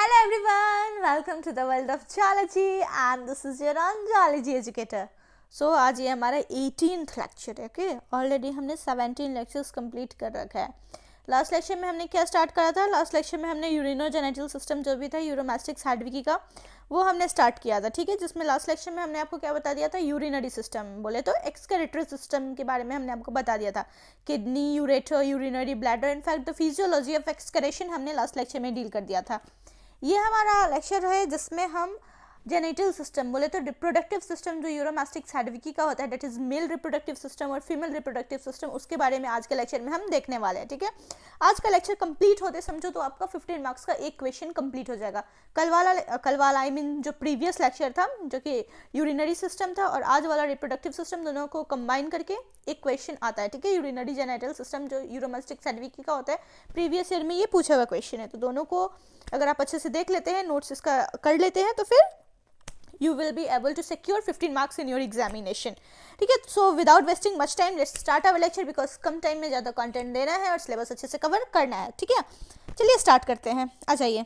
Hello everyone, welcome to the world of Geology and this is your own Geology educator. So आज ये हमारा 18th lecture है. Okay, already हमने 17 lectures complete कर रखा है. लास्ट लेक्चर में हमने क्या स्टार्ट करा था? लास्ट लेक्चर में हमने यूरिनोजेनिटल सिस्टम जो भी था यूरोमैस्टिक्स हैडविकी का, वो हमने स्टार्ट किया था. ठीक है, जिसमें लास्ट लेक्चर में हमने आपको क्या बता दिया था? यूरिनरी सिस्टम, बोले तो एक्सक्रीटरी सिस्टम के बारे में हमने आपको बता दिया था. Kidney, ureter, urinary bladder, in fact the physiology of excretion हमने लास्ट लेक्चर में डील कर दिया था. ये हमारा लेक्चर है जिसमें हम जेनिटल सिस्टम, बोले तो रिप्रोडक्टिव सिस्टम जो यूरोमैस्टिक्स हैडविकी का होता है, that is male reproductive system और फीमेल रिप्रोडक्टिव सिस्टम, उसके बारे में आज के लेक्चर में हम देखने वाले हैं. ठीक है, आज का लेक्चर कंप्लीट होते समझो तो आपका 15 मार्क्स का एक क्वेश्चन कंप्लीट हो जाएगा. कल वाला आई मीन जो प्रीवियस लेक्चर था जो कि यूरिनरी सिस्टम था और आज वाला रिप्रोडक्टिव सिस्टम, दोनों को कंबाइन करके एक क्वेश्चन आता है. ठीक है, यूरिनरी जेनिटल सिस्टम जो यूरोमैस्टिक्स हैडविकी का होता है, प्रीवियस ईयर में ये पूछा हुआ क्वेश्चन है. तो दोनों को अगर आप अच्छे से देख लेते हैं, नोट्स इसका कर लेते हैं, तो फिर you will be able to secure 15 marks in your examination. ठीक है, so without wasting much time let's start our lecture because come time में ज़्यादा कंटेंट देना है और सिलेबस अच्छे से कवर करना है. ठीक है, चलिए स्टार्ट करते हैं. आ जाइए.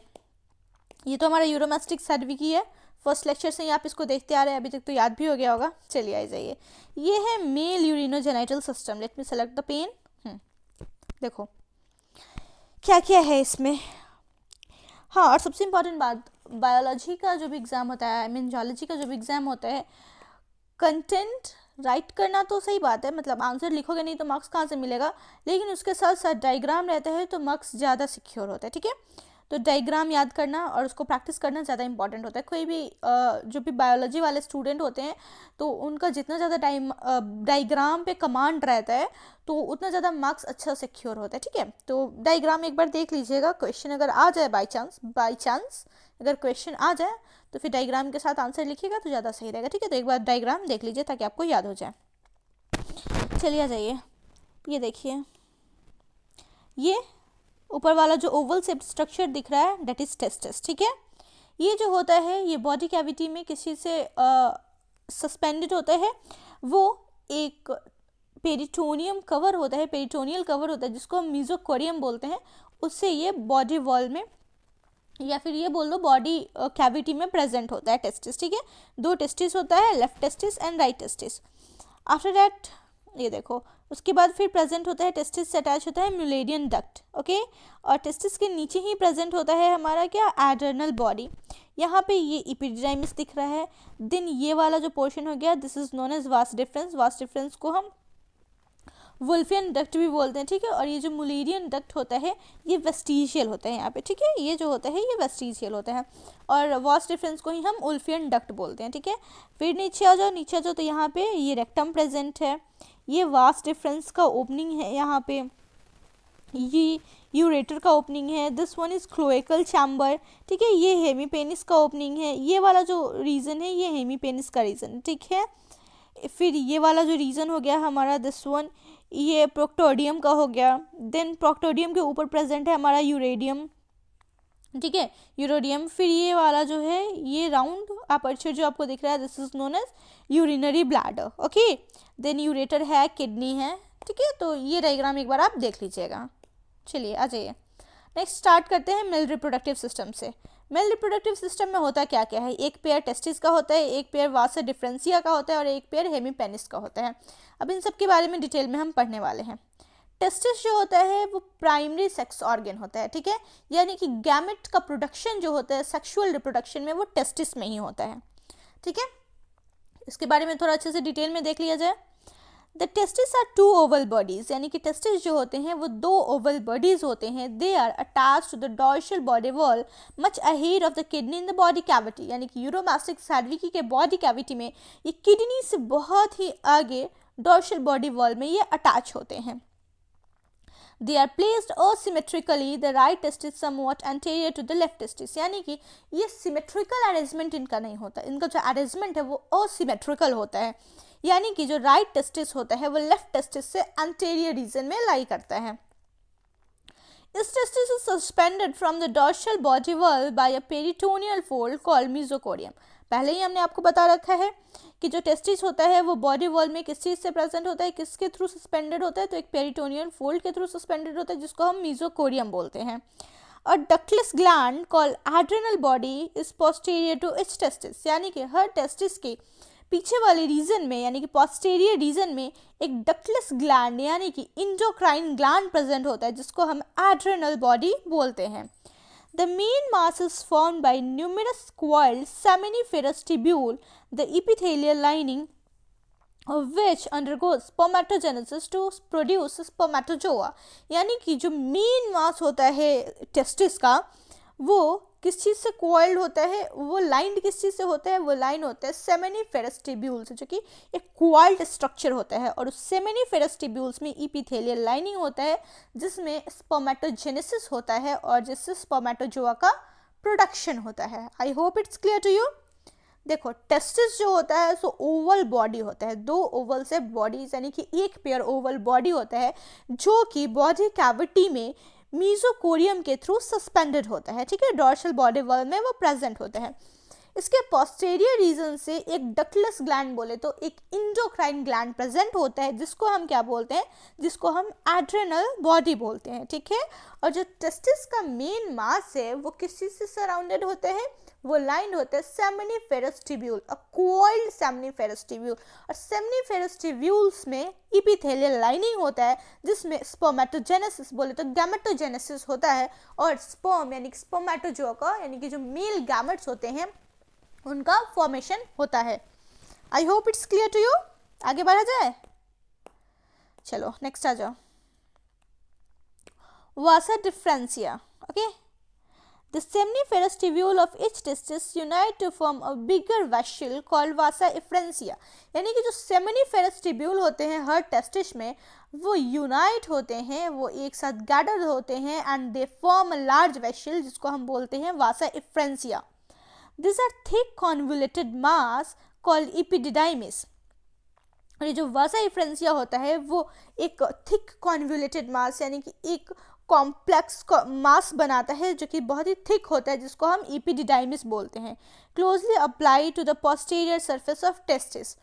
ये तो हमारा यूरोमैस्टिक्स हैडविकी है. फर्स्ट लेक्चर से ही आप इसको देखते आ रहे हैं, अभी तक तो याद भी हो गया होगा. चलिए आ जाइए. ये है male urinogenital system. Let me select the pen. देखो क्या क्या है इसमें. हाँ, और सबसे इम्पॉर्टेंट बात, बायोलॉजी का जो भी एग्ज़ाम होता है, आई मीन जियोलॉजी का जो भी एग्ज़ाम होता है, कंटेंट राइट करना तो सही बात है, मतलब आंसर लिखोगे नहीं तो मार्क्स कहाँ से मिलेगा, लेकिन उसके साथ साथ डायग्राम रहता है तो मार्क्स ज़्यादा सिक्योर होता है. ठीक है, तो डायग्राम याद करना और उसको प्रैक्टिस करना ज़्यादा इंपॉर्टेंट होता है. कोई भी जो भी बायोलॉजी वाले स्टूडेंट होते हैं तो उनका जितना ज़्यादा डायग्राम पे कमांड रहता है तो उतना ज़्यादा मार्क्स अच्छा सिक्योर होता है. ठीक है, तो डायग्राम एक बार देख लीजिएगा. क्वेश्चन अगर आ जाए बाई चांस अगर क्वेश्चन आ जाए तो फिर डायग्राम के साथ आंसर लिखिएगा तो ज़्यादा सही रहेगा. ठीक है, तो एक बार डायग्राम देख लीजिए ताकि आपको याद हो जाए. चलिए आ जाइए. ये देखिए, ये ऊपर वाला जो ओवल शेप स्ट्रक्चर दिख रहा है डेट इज टेस्टिस. ठीक है, ये जो होता है ये बॉडी कैविटी में किसी से सस्पेंडेड होता है. वो एक पेरिटोनियम कवर होता है, पेरिटोनियल कवर होता है जिसको हम मीजोकोरियम बोलते हैं. उससे ये बॉडी वॉल में या फिर ये बोल लो बॉडी कैविटी में प्रेजेंट होता है टेस्टिस. ठीक है, दो टेस्टिस होता है, left testis and right testis. After that ये देखो, उसके बाद फिर प्रेजेंट होता है, टेस्टिस से अटैच होता है म्यूलेरियन डक्ट. ओके, और टेस्टिस के नीचे ही प्रेजेंट होता है हमारा क्या, एडर्नल बॉडी. यहाँ पे ये एपिडिडाइमिस दिख रहा है. देन ये वाला जो पोर्शन हो गया, this is known as vas deferens. Vas deferens को हम वुल्फियन डक्ट भी बोलते हैं. ठीक है, और ये जो मुलेरियन डक्ट होता है ये वेस्टिजियल होता है यहाँ पे. ठीक है, ये जो होता है ये वेस्टिजियल होता है और वास्ट डिफरेंस को ही हम वुल्फियन डक्ट बोलते हैं. ठीक है, फिर नीचे आ जाओ तो यहाँ पे ये रेक्टम प्रेजेंट है. ये वास्ट डिफरेंस का ओपनिंग है, यहाँ पे ये यूरेटर का ओपनिंग है. This one is cloacal chamber. ठीक है, ये हेमीपेनिस का ओपनिंग है. ये वाला जो रीजन है ये हेमीपेनिस का रीजन. ठीक है, फिर ये वाला जो रीजन हो गया हमारा, दिस वन ये प्रोक्टोडियम का हो गया. देन प्रोक्टोडियम के ऊपर प्रेजेंट है हमारा यूरेडियम. ठीक है, यूरोडियम. फिर ये वाला जो है ये राउंड अपर्चर जो आपको दिख रहा है, this is known as urinary bladder. Okay, then ureter है, किडनी है. ठीक है, तो ये डायग्राम एक बार आप देख लीजिएगा. चलिए आ जाइए. नेक्स्ट स्टार्ट करते हैं मेल रिप्रोडक्टिव सिस्टम से. मेल रिप्रोडक्टिव सिस्टम में होता क्या क्या है, एक पेयर टेस्टिस का होता है, एक पेयर वासा डिफरेंसिया का होता है और एक पेयर हेमीपेनिस का होता है. अब इन सब के बारे में डिटेल में हम पढ़ने वाले हैं. टेस्टिस जो होता है वो प्राइमरी सेक्स ऑर्गन होता है. ठीक है, यानी कि गैमेट का प्रोडक्शन जो होता है सेक्सुअल रिप्रोडक्शन में वो टेस्टिस में ही होता है. ठीक है, इसके बारे में थोड़ा अच्छे से डिटेल में देख लिया जाए. The testis are two oval bodies, यानी कि टेस्टिस जो होते हैं वो दो ओवल बॉडीज होते हैं. They are attach to the dorsal body wall much ahead of the kidney in the body cavity. यानी कि यूरोमैस्टिक्स हैडविकी के बॉडी कैविटी में ये किडनी से बहुत ही आगे डॉर्सल बॉडी वॉल में ये अटैच होते हैं. They are placed asymmetrically, the right testis somewhat anterior to the left testis. यानी कि ये symmetrical arrangement इनका नहीं होता, इनका जो arrangement है वो asymmetrical होता है. यानी कि जो right testis होता है वो left testis से anterior region में lie करता है. This testis is suspended from the dorsal body wall by a peritoneal fold called mesochorium. पहले ही हमने आपको बता रखा है कि जो टेस्टिस होता है वो बॉडी वॉल में किस चीज़ से प्रेजेंट होता है, किसके थ्रू सस्पेंडेड होता है, तो एक पेरिटोनियल फोल्ड के थ्रू सस्पेंडेड होता है जिसको हम मीजोकोरियम बोलते हैं. A ductless gland called adrenal body is posterior to its testis, यानी कि हर टेस्टिस के पीछे वाले रीजन में यानी कि पोस्टीरियर रीजन में एक डक्टलेस ग्लैंड यानी कि इंडोक्राइन ग्लैंड प्रेजेंट होता है जिसको हम एड्रेनल बॉडी बोलते हैं. The main mass is formed by numerous coiled seminiferous tubule, the epithelial lining of which undergoes spermatogenesis to produce spermatozoa. यानी कि जो मेन मास होता है टेस्टिस का वो किस चीज़ से कोइल्ड होता है, वो लाइंड किस चीज़ से होता है, वो लाइन होता है सेमिनिफेरस टिब्यूल से, जो कि एक कोइल्ड स्ट्रक्चर होता है. और उस सेमिनिफेरस टिब्यूल्स में इपिथेलियल लाइनिंग होता है जिसमें स्पर्मेटोजेनेसिस होता है और जिससे स्पर्मेटोजोआ का प्रोडक्शन होता है. I hope it's clear to you. देखो टेस्टिस जो होता है सो ओवल बॉडी होता है, 2 ओवल से बॉडीज यानी कि एक पेयर ओवल बॉडी होता है जो कि बॉडी कैविटी में मीजोकोरियम के थ्रू सस्पेंडेड होता है. ठीक है, डॉर्सल बॉडी वॉल में वो प्रेजेंट होता है. इसके पोस्टेरियर रीजन से एक डक्टलेस ग्लैंड बोले तो एक इंडोक्राइन ग्लैंड प्रेजेंट होता है जिसको हम क्या बोलते हैं, जिसको हम एड्रेनल बॉडी बोलते हैं. ठीक है, और जो टेस्टिस का मेन मास है वो किस चीज से सराउंडेड होते हैं, वो लाइन होते हैं सेमिनिफेरस टिब्यूल, अ कोइल्ड सेमिनिफेरस टिब्यूल. और सेमिनिफेरस टिब्यूल्स में इपिथेलियल लाइनिंग होता है जिसमें स्पर्मेटोजेनेसिस बोले तो गैमेटोजेनेसिस होता है और स्पर्म यानी कि स्पर्मेटोजोआ का यानी कि जो मेल गैमेट्स होते हैं उनका फॉर्मेशन होता है. I hope it's clear to you. आगे बढ़ा जाए, चलो नेक्स्ट आ जाओ. Vasa deferentia. Okay, the seminiferous tubule of each testis unite to form a bigger vessel called vasa efferentia. यानी कि जो seminiferous tubule होते हैं हर टेस्टिस में वो यूनाइट होते हैं, वो एक साथ गैदर होते हैं and they form a large vessel जिसको हम बोलते हैं वासा एफ्रेंसिया. These are thick convoluted mass called epididymis. और ये जो वासा एफ्रेंसिया होता है वो एक थिक कॉन्वुलेटेड मास यानी कि एक कॉम्प्लेक्स मास बनाता है जो कि बहुत ही थिक होता है जिसको हम एपिडिडाइमिस बोलते हैं. Closely apply to the posterior surface of testis,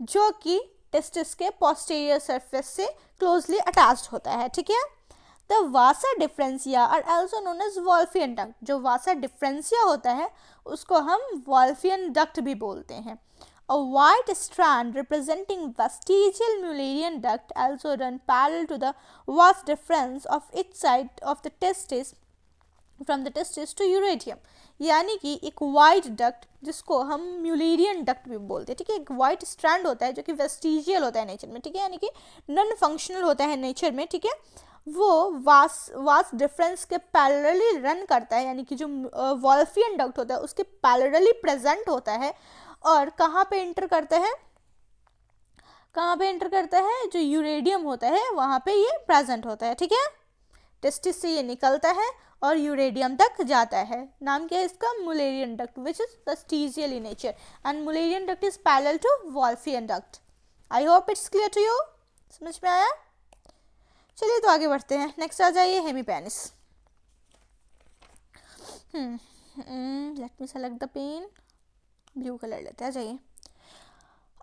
जो कि टेस्टिस के पोस्टीरियर सरफेस से क्लोजली अटैच्ड होता है. ठीक है, the vasa deferentia are also known as Wolffian duct. जो वासा डिफरेंसिया होता है उसको हम वॉल्फियन डक्ट भी बोलते हैं. A white strand representing vestigial Mullerian duct also run parallel to the vas deferens of each side of the testis from the testis to uridium. यानी कि एक वाइट डक्ट जिसको हम म्यूलेरियन डक्ट भी बोलते हैं. ठीक है, एक वाइट स्ट्रैंड होता है जो कि वेस्टिजियल होता है नेचर में. ठीक है, यानी कि नॉन फंक्शनल होता है नेचर में. ठीक है, वो वास डिफरेंस के पैरेलली रन करता है यानी कि जो वॉल्फियन डक्ट होता है उसके पैरेलली प्रेजेंट होता है. और कहाँ पे इंटर करता है, कहाँ पे इंटर करता है, जो यूरेडियम होता है वहाँ पे ये प्रेजेंट होता है. ठीक है, टेस्टिस से ये निकलता है और यूरेडियम तक जाता है. नाम क्या है इसका, Mullerian duct which is vestigial in nature and Mullerian duct is parallel to Wolffian duct. I hope it's clear to you. समझ में आया. चलिए तो आगे बढ़ते हैं. नेक्स्ट आ जाइए hemipenis. Let me select the pen. Blue colour लेते हैं. जाइए.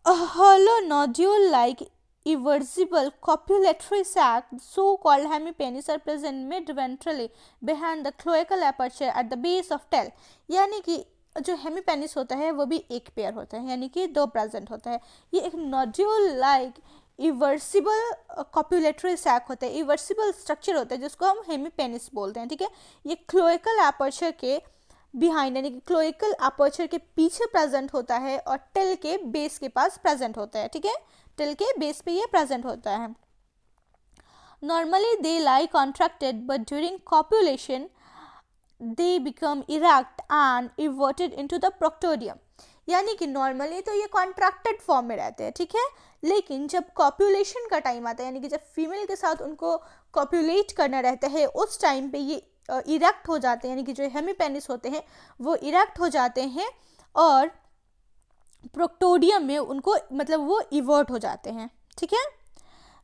A hollow nodule like irreversible copulatory sac, so called hemipenis, are present mid-ventrally behind the cloacal aperture at the base of tail. यानी कि जो हेमीपेनिस होता है वो भी एक पेयर होता है यानी कि 2 प्रेजेंट होता है. ये एक nodule like eversible copulatory sac होता है, इवर्सिबल स्ट्रक्चर होता है जिसको हम हेमीपेनिस बोलते हैं. ठीक है, ये क्लोएकल एपर्चर के बिहाइंड यानी कि क्लोएकल अपर्चर के पीछे प्रेजेंट होता है और टेल के बेस के पास प्रेजेंट होता है. ठीक है, टेल के बेस पे ये प्रेजेंट होता है. Normally they lie contracted but during copulation they become erect and everted into the proctodeum. यानी कि नॉर्मली तो ये कॉन्ट्रैक्टेड फॉर्म में रहते हैं. ठीक है, लेकिन जब कॉपुलेशन का टाइम आता है यानी कि जब फीमेल के साथ उनको कॉपुलेट करना रहता है उस टाइम पे ये इरेक्ट हो जाते हैं यानी कि जो हेमीपेनिस होते हैं वो इरेक्ट हो जाते हैं और प्रोक्टोडियम में उनको मतलब वो इवर्ट हो जाते हैं. ठीक है,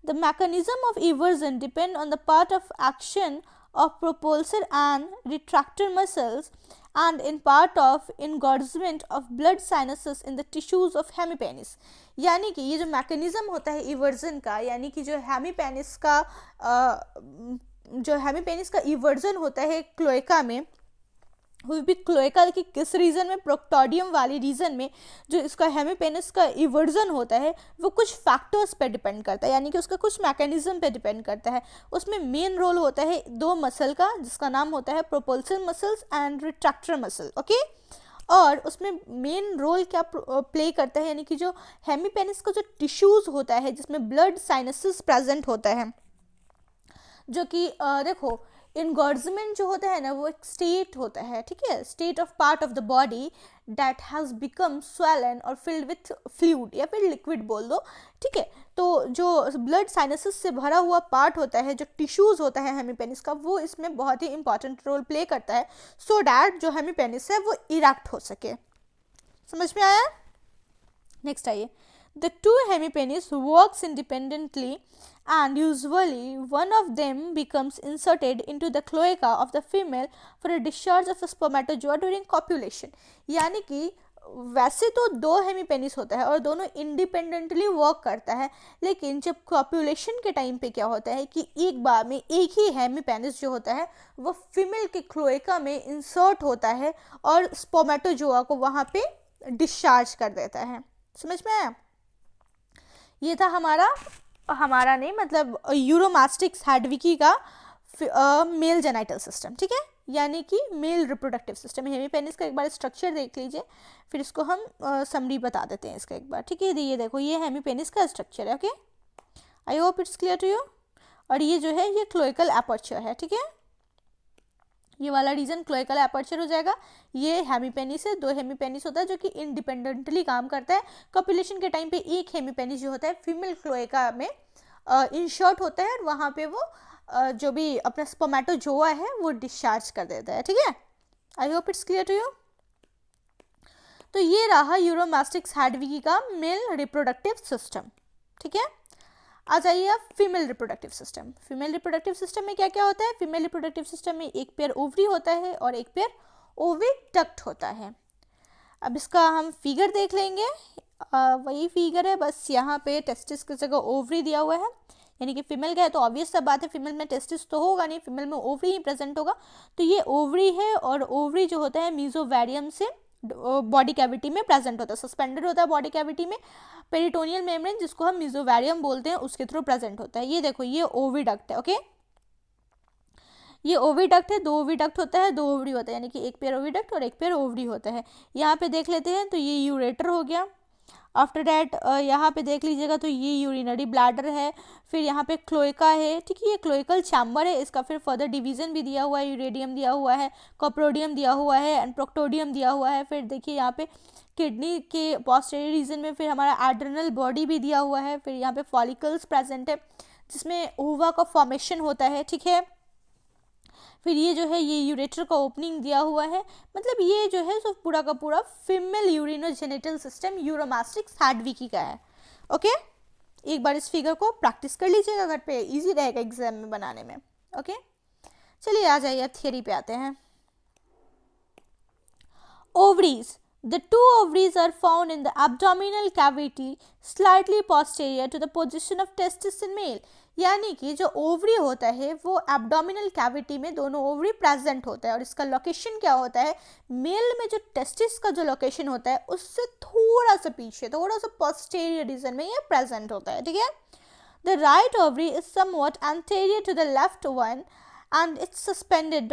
the mechanism of eversion depend on the part of action of propulsor and retractor muscles and in part of engorgement of blood sinuses in the tissues of hemipenis. यानी कि ये जो मैकेनिज्म होता है इवर्जन का यानी कि जो हेमीपेनिस का जो हेमीपेनिस का इवर्जन होता है क्लोएका में, वो भी क्लोएका की किस रीजन में, प्रोक्टोडियम वाली रीजन में जो इसका हेमीपेनिस का इवर्जन होता है वो कुछ फैक्टर्स पे डिपेंड करता है, यानी कि उसका कुछ मैकेनिज्म पे डिपेंड करता है। उसमें मेन रोल होता है दो मसल का, जिसका नाम होता है propulsive muscles and retractor muscle, okay. और उसमें मेन रोल क्या प्ले करता है, यानी कि जो हेमीपेनिस का जो टिश्यूज होता है जिसमें ब्लड साइनसेस प्रेजेंट होता है, जो कि देखो इनगॉर्जमेंट जो होता है ना वो एक स्टेट होता है, ठीक है, state of part of the body that has become swollen और फिल्ड विथ फ्लूइड या फिर लिक्विड बोल दो, ठीक है। तो जो ब्लड साइनसेस से भरा हुआ पार्ट होता है, जो टिश्यूज होता है हेमीपेनिस का, वो इसमें बहुत ही इंपॉर्टेंट रोल प्ले करता है सो डैट जो हेमीपेनिस है वो इरेक्ट हो सके। समझ में आया? नेक्स्ट आइए, the two hemipenis works independently and usually one of them becomes inserted into the cloaca of the female for a discharge of spermatozoa during copulation। यानी कि वैसे तो दो हेमीपेनिस होता है और दोनों इंडिपेंडेंटली वर्क करता है, लेकिन जब कॉपुलेशन के टाइम पे क्या होता है कि एक बार में एक ही हेमीपेनिस जो होता है वो फीमेल के क्लोएका में इंसर्ट होता है और स्पर्मेटोजोआ को वहाँ पे डिस्चार्ज कर देता है। समझ में आया? ये था हमारा नहीं मतलब यूरोमास्टिक्स हैडविकी का मेल जेनाइटल सिस्टम, ठीक है, यानी कि मेल रिप्रोडक्टिव सिस्टम। हेमीपेनिस का एक बार स्ट्रक्चर देख लीजिए, फिर इसको हम समरी बता देते हैं इसका एक बार, ठीक है। ये देखो ये हेमीपेनिस का स्ट्रक्चर है, okay, I hope it's clear to you. और ये जो है ये क्लोइकल एपर्चर है, ठीक है, ये वाला रीजन क्लोइकल एपर्चर हो जाएगा। ये हेमीपेनिस है, दो हेमीपेनिस होता है जो कि इंडिपेंडेंटली काम करता है। कॉपुलेशन के टाइम पे एक हेमीपेनिस जो होता है फीमेल क्लोइका में इंशर्ट होता है और वहाँ पे वो जो भी अपना स्पर्मेटोजोआ है वो डिस्चार्ज कर देता है, ठीक है। I hope it's clear to you. तो ये रहा यूरोमास्टिक्स हैडविकी का मेल रिप्रोडक्टिव सिस्टम, ठीक है। आ जाइए अब female reproductive system. Female reproductive system में क्या क्या होता है? फीमेल रिप्रोडक्टिव सिस्टम में एक पेयर ओवरी होता है और एक पेयर ओविडक्ट होता है। अब इसका हम फिगर देख लेंगे, वही फिगर है, बस यहाँ पे टेस्टिस की जगह ओवरी दिया हुआ है, यानी कि फीमेल का है तो ऑब्वियस सा बात है फीमेल में टेस्टिस तो होगा नहीं, फीमेल में ओवरी ही प्रेजेंट होगा। तो ये ओवरी है और ओवरी जो होता है मीजोवेरियम से बॉडी कैविटी में प्रेजेंट होता है, सस्पेंडेड होता है बॉडी कैविटी में। पेरिटोनियल मेम्ब्रेन जिसको हम मीजोवेरियम बोलते हैं उसके थ्रू प्रेजेंट होता है। ये देखो ये ओविडक्ट है, ओके, ये ओविडक्ट है, दो ओविडक्ट होता है, दो ओवरी होता है, यानी कि एक पेयर ओविडक्ट और एक पेयर ओवरी होता है। यहाँ पे देख लेते हैं तो ये यूरेटर हो गया। आफ्टर डैट यहाँ पे देख लीजिएगा तो ये यूरिनरी ब्लैडर है, फिर यहाँ पे क्लोइका है, ठीक है, ये क्लोइकल चैम्बर है, इसका फिर फर्दर डिवीजन भी दिया हुआ है, यूरेडियम दिया हुआ है, कॉप्रोडियम दिया हुआ है एंड प्रोक्टोडियम दिया हुआ है। फिर देखिए यहाँ पे किडनी के पोस्टीरियर रीजन में फिर हमारा एड्रेनल बॉडी भी दिया हुआ है, फिर यहाँ पे फॉलिकल्स प्रेजेंट है जिसमें ओवा का फॉर्मेशन होता है, ठीक है। फिर ये जो है ये यूरेटर का ओपनिंग दिया हुआ है, मतलब ये जो है सो पूरा का पूरा फीमेल यूरिनोजेनिटल सिस्टम यूरोमास्टिक्स हैडविकी का है, ओके। एक बार इस फिगर को प्रैक्टिस कर लीजिएगा घर पे, इजी रहेगा एग्जाम में बनाने में, ओके। चलिए आ जाइए थियरी पे आते हैं। Ovaries, the two ovaries are found in the abdominal cavity slightly posterior to the position of testis in male। यानी कि जो ओवरी होता है वो एब्डोमिनल कैविटी में दोनों ओवरी प्रेजेंट होता है और इसका लोकेशन क्या होता है, मेल में जो टेस्टिस का जो लोकेशन होता है उससे थोड़ा सा पीछे, थोड़ा सा पोस्टीरियर रीजन में ये प्रेजेंट होता है, ठीक है। The right ovary is somewhat anterior to the left one and it's suspended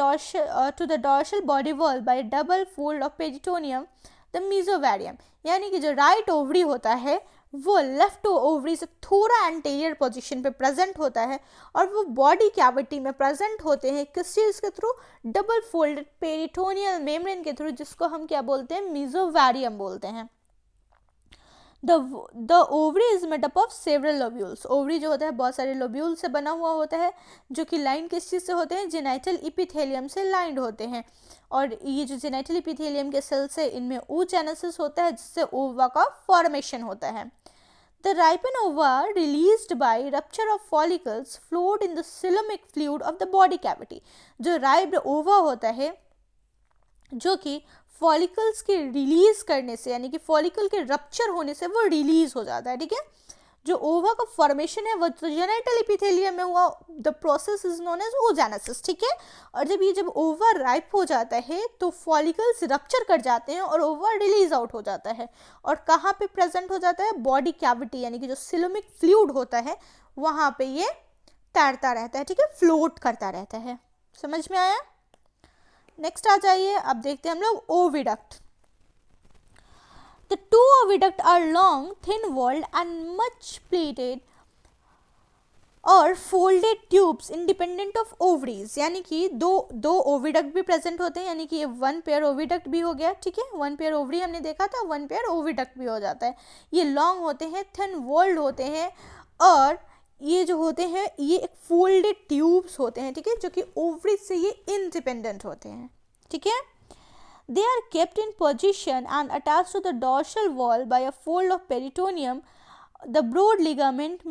to the dorsal body wall by a double fold of peritoneum, the mesothelium। यानी कि जो राइट ओवरी होता है वो लेफ्ट ओवरी से थोड़ा एंटीरियर पोजीशन पे present होता है और वो बॉडी कैविटी में प्रेजेंट होते हैं किस चीज़ के through, double folded peritoneal membrane के थ्रू, जिसको हम क्या बोलते हैं, मेसोवेरियम बोलते हैं। The ovary is made up of several lobules। Ovary जो होता है बहुत सारे लोब्यूल से बना हुआ होता है जो कि लाइन किस चीज़ से होते हैं, जेनाइटल इपिथेलियम से लाइंड होते हैं। और ये जो जेनाइटल इपिथेलियम के सेल्स है इनमें oogenesis होता है जिससे ओवा का फॉर्मेशन होता है। The ripened ova released by rupture of follicles flowed in the coelomic fluid of the body cavity। जो राइप्ड ओवा होता है जो कि फॉलिकल्स के रिलीज करने से, यानी कि फॉलिकल के रप्चर होने से वो रिलीज हो जाता है, ठीक है। जो ओवा का फॉर्मेशन है वो जेनिटल एपिथेलियम में हुआ, the process is known as oogenesis, ठीक है। और जब ओवा राइप हो जाता है तो फॉलिकल्स रप्चर कर जाते हैं और ओवा रिलीज आउट हो जाता है, और कहाँ पे प्रेजेंट हो जाता है, बॉडी कैविटी, यानी कि जो सिलोमिक फ्लूइड होता है वहाँ पे ये तैरता रहता है, ठीक है, फ्लोट करता रहता है। समझ में आया? नेक्स्ट आ जाइए, अब देखते हैं हम लोग oviduct. The two oviduct are long, thin-walled and much plated और folded tubes independent of ovaries, यानी कि दो ओविडक्ट भी प्रेजेंट होते हैं, यानी कि ये वन पेयर ओविडक्ट भी हो गया, ठीक है, वन पेयर ओवरी हमने देखा था, वन पेयर ओविडक्ट भी हो जाता है। ये लॉन्ग होते हैं, थिन वॉल्ड होते हैं, और ये जो होते हैं ये एक फोल्डेड ट्यूब्स होते हैं, ठीक है, जो कि ओवरीज से ये इंडिपेंडेंट होते हैं, ठीक है। They are kept in position and attached to the dorsal wall by a fold of peritoneum, the broad ligament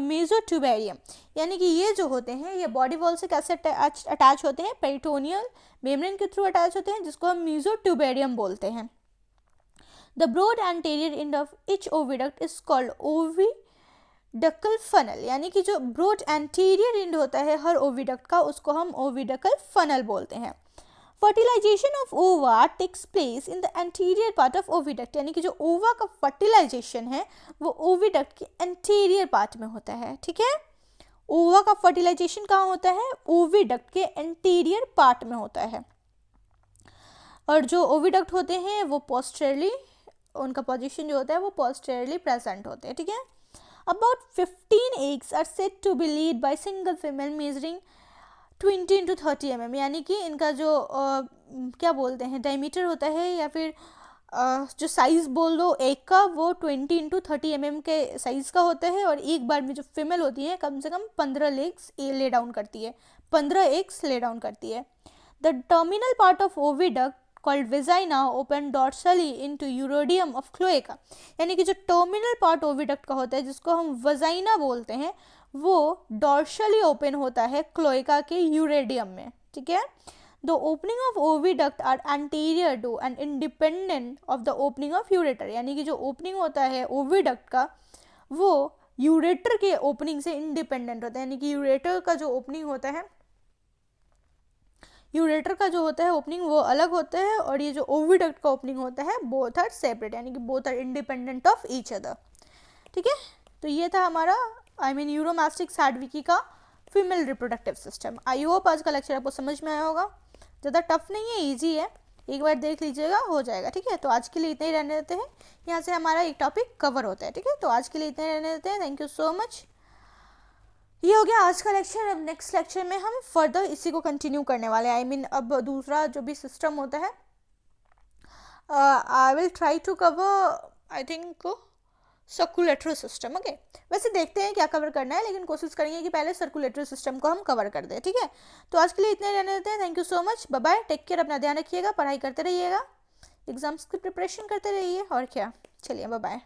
mesotubarium, यानी कि ये जो होते हैं ये बॉडी वॉल से कैसे अटैच होते हैं, पेरिटोनियल मेम्ब्रेन के थ्रू अटैच होते हैं, जिसको हम मेसोट्यूबेरियम बोलते हैं। The broad anterior end of each oviduct is called oviducal funnel, यानी कि जो ब्रॉड एंटीरियर एंड होता है हर ओविडक्ट का उसको हम ओविडकल फनल बोलते हैं। Fertilisation of ova takes place in the anterior part of oviduct, यानी कि जो ओवा का फर्टिलाइजेशन है वो ओविडक्ट के एंटीरियर पार्ट में होता है, ठीक है। ओवा का फर्टिलाइजेशन कहाँ होता है, ओविडक्ट के एंटीरियर पार्ट में होता है, और जो ओविडक्ट होते हैं वो पोस्टेरियरली, उनका पोजीशन जो होता है वो पोस्टेरियरली प्रेजेंट होते हैं, ठीक है। About 15 eggs are said to be laid by single female measuring 20 into 30 mm, यानी कि इनका जो क्या बोलते हैं डायमीटर होता है, या फिर जो साइज़ बोल दो एग का, वो 20 into 30 mm के साइज़ का होता है, और एक बार में जो फीमेल होती है कम से कम 15 लेग्स ले डाउन करती है, 15 एग्स ले डाउन करती है। The terminal part of oviduct called vagina open dorsally into uridium of cloaca, यानी कि जो टर्मिनल पार्ट ओविडक्ट का होता है जिसको हम वजाइना बोलते हैं वो डॉर्शली ओपन होता है क्लोएका के यूरेडियम में, ठीक है। The opening of oviduct are anterior to and independent of the opening of ureter, यानी कि जो ओपनिंग होता है ओविडक्ट का वो यूरेटर के ओपनिंग से इंडिपेंडेंट होता है, यानी कि यूरेटर का जो ओपनिंग होता है, यूरेटर का जो होता है ओपनिंग वो अलग होता है, और ये जो ओविडक्ट का ओपनिंग होता है बोथ आर सेपरेट, यानी कि both are independent of each other, ठीक है। तो ये था हमारा यूरोमास्टिक सैडविकी का female reproductive system. I hope आज का लेक्चर आपको समझ में आया होगा, ज़्यादा टफ नहीं है, ईजी है, एक बार देख लीजिएगा हो जाएगा, ठीक है। तो आज के लिए इतने ही रहने देते हैं, यहाँ से हमारा एक टॉपिक कवर होता है, ठीक है। तो आज के लिए इतने रहने देते हैं, थैंक यू सो मच। ये हो गया आज का लेक्चर। अब नेक्स्ट लेक्चर में हम फर्दर इसी को कंटिन्यू करने वाले हैं, अब दूसरा जो भी सिस्टम होता है I will try to cover I think circulatory system, okay. वैसे देखते हैं क्या कवर करना है, लेकिन कोशिश करेंगे कि पहले सर्कुलेटरी सिस्टम को हम कवर कर दें, ठीक है। तो आज के लिए इतने रहने देते हैं, thank you so much, bye bye, take care, अपना ध्यान रखिएगा, पढ़ाई करते रहिएगा, एग्जाम्स की प्रिपरेशन करते रहिए, और क्या, चलिए बाय बाय।